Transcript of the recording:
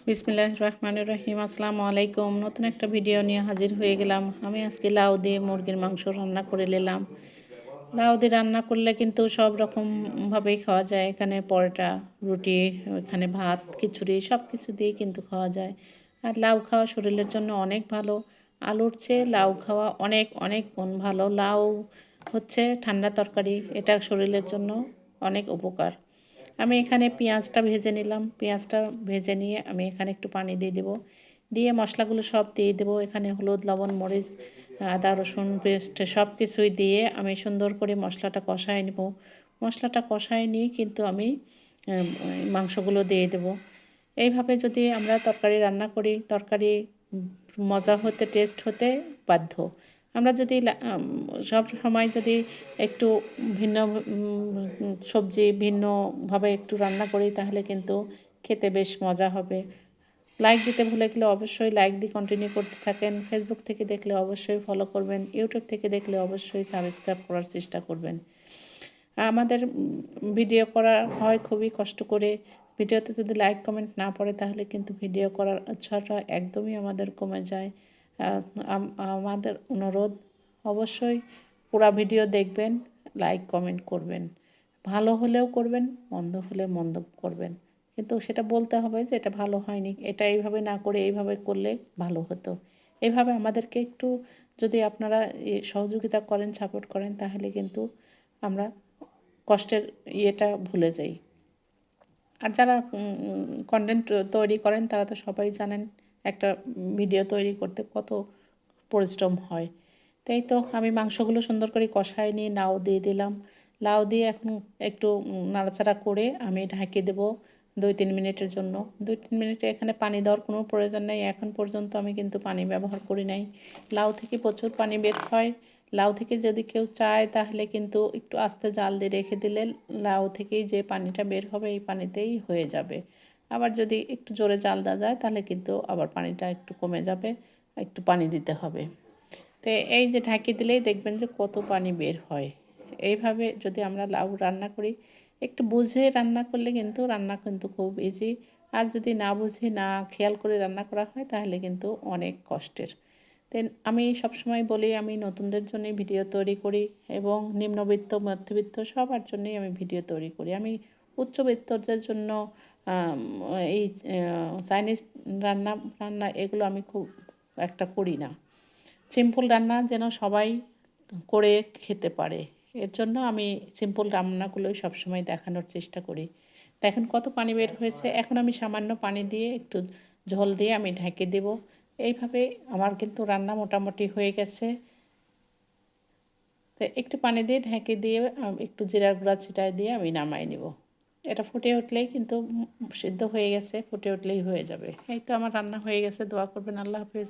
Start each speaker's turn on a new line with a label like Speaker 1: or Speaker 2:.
Speaker 1: বিসমিল্লাহির রহমানির রহিম। আসসালামু আলাইকুম। নতুন একটা ভিডিও নিয়ে হাজির হয়ে গেলাম। আমি আজকে লাউ দিয়ে মুরগির মাংস রান্না করে নিলাম। লাউ দিয়ে রান্না করলে কিন্তু সব রকমভাবেই খাওয়া যায়। এখানে পরোটা, রুটি, এখানে ভাত, খিচুড়ি সব কিছু দিয়েই কিন্তু খাওয়া যায়। আর লাউ খাওয়া শরীরের জন্য অনেক ভালো। আলুর চেয়ে লাউ খাওয়া অনেক অনেক গুণ ভালো। লাউ হচ্ছে ঠান্ডা তরকারি, এটা শরীরের জন্য অনেক উপকার। আমি এখানে পেঁয়াজটা ভেজে নিলাম। পেঁয়াজটা ভেজে নিয়ে আমি এখানে একটু পানি দিয়ে দেবো। দিয়ে মশলাগুলো সব দিয়ে দেবো। এখানে হলুদ, লবণ, মরিচ, আদা, রসুন পেস্ট সব কিছুই দিয়ে আমি সুন্দর করে মশলাটা কষায় নেব। মশলাটা কষায় নিয়ে কিন্তু আমি মাংসগুলো দিয়ে দেবো। এইভাবে যদি আমরা তরকারি রান্না করি, তরকারি মজা হতে, টেস্ট হতে বাধ্য। আমরা যদি সব সময় যদি একটু ভিন্ন সবজি ভিন্নভাবে একটু রান্না করি তাহলে কিন্তু খেতে বেশ মজা হবে। লাইক দিতে ভুলে গেলে অবশ্যই লাইক দিয়ে কন্টিনিউ করতে থাকেন। ফেসবুক থেকে দেখলে অবশ্যই ফলো করবেন। ইউটিউব থেকে দেখলে অবশ্যই সাবস্ক্রাইব করার চেষ্টা করবেন। আমাদের ভিডিও করা হয় খুবই কষ্ট করে। ভিডিওতে যদি লাইক কমেন্ট না পড়ে তাহলে কিন্তু ভিডিও করার উৎসাহটা একদমই আমাদের কমে যায়। আমাদের অনুরোধ, অবশ্যই পুরা ভিডিও দেখবেন, লাইক কমেন্ট করবেন। ভালো হলেও করবেন, মন্দ হলে মন্দ করবেন, কিন্তু সেটা বলতে হবে যে এটা ভালো হয়নি, এটা এইভাবে না করে এইভাবে করলে ভালো হতো। এভাবে আমাদেরকে একটু যদি আপনারা সহযোগিতা করেন, সাপোর্ট করেন, তাহলে কিন্তু আমরা কষ্টের ইয়েটা ভুলে যাই। আর যারা কন্টেন্ট তৈরি করেন তারা তো সবাই জানেন একটা ভিডিও তৈরি করতে কত পরিশ্রম হয়। তাই তো আমি মাংসগুলো সুন্দর করে কষায় নিয়ে লাউ দিয়ে দিলাম। লাউ দিয়ে এখন একটু নাড়াচাড়া করে আমি ঢেকে দেবো 2-3 মিনিটের জন্য। 2-3 মিনিটে এখানে পানি দেওয়ার কোনো প্রয়োজন নেই। এখন পর্যন্ত আমি কিন্তু পানি ব্যবহার করি নাই। লাউ থেকে প্রচুর পানি বের হয়। লাউ থেকে যদি কেউ চায় তাহলে কিন্তু একটু আস্তে জাল দিয়ে রেখে দিলে লাউ থেকেই যে পানিটা বের হবে এই পানিতেই হয়ে যাবে। আবার যদি একটু জোরে জাল দেওয়া যায় তাহলে কিন্তু আবার পানিটা একটু কমে যাবে, একটু পানি দিতে হবে। তো এই যে ঢাকি দিলেই দেখবেন যে কত পানি বের হয়। এইভাবে যদি আমরা লাউ রান্না করি, একটু বুঝে রান্না করলে কিন্তু রান্না কিন্তু খুব ইজি। আর যদি না বুঝে না খেয়াল করে রান্না করা হয় তাহলে কিন্তু অনেক কষ্টের। তো আমি সবসময় বলি আমি নতুনদের জন্যই ভিডিও তৈরি করি এবং নিম্নবিত্ত, মধ্যবিত্ত সবার জন্যই আমি ভিডিও তৈরি করি। আমি উচ্চবিত্তদের জন্য এই চাইনিজ রান্না রান্না এগুলো আমি খুব একটা করি না। সিম্পল রান্না যেন সবাই করে খেতে পারে, এর জন্য আমি সিম্পল রান্নাগুলোই সবসময় দেখানোর চেষ্টা করি। দেখেন কত পানি বের হয়েছে। এখন আমি সামান্য পানি দিয়ে একটু ঝোল দিয়ে আমি ঢেকে দেব। এইভাবে আমার কিন্তু রান্না মোটামুটি হয়ে গেছে। তো একটু পানি দিয়ে ঢেকে দিয়ে একটু জিরার গুঁড়া ছিটায় দিয়ে আমি নামাই নেব। এটা ফুটে উঠলেই কিন্তু সিদ্ধ হয়ে গেছে, ফুটে উঠলেই হয়ে যাবে। এই তো আমার রান্না হয়ে গেছে। দোয়া করবেন। আল্লাহ হাফেজ।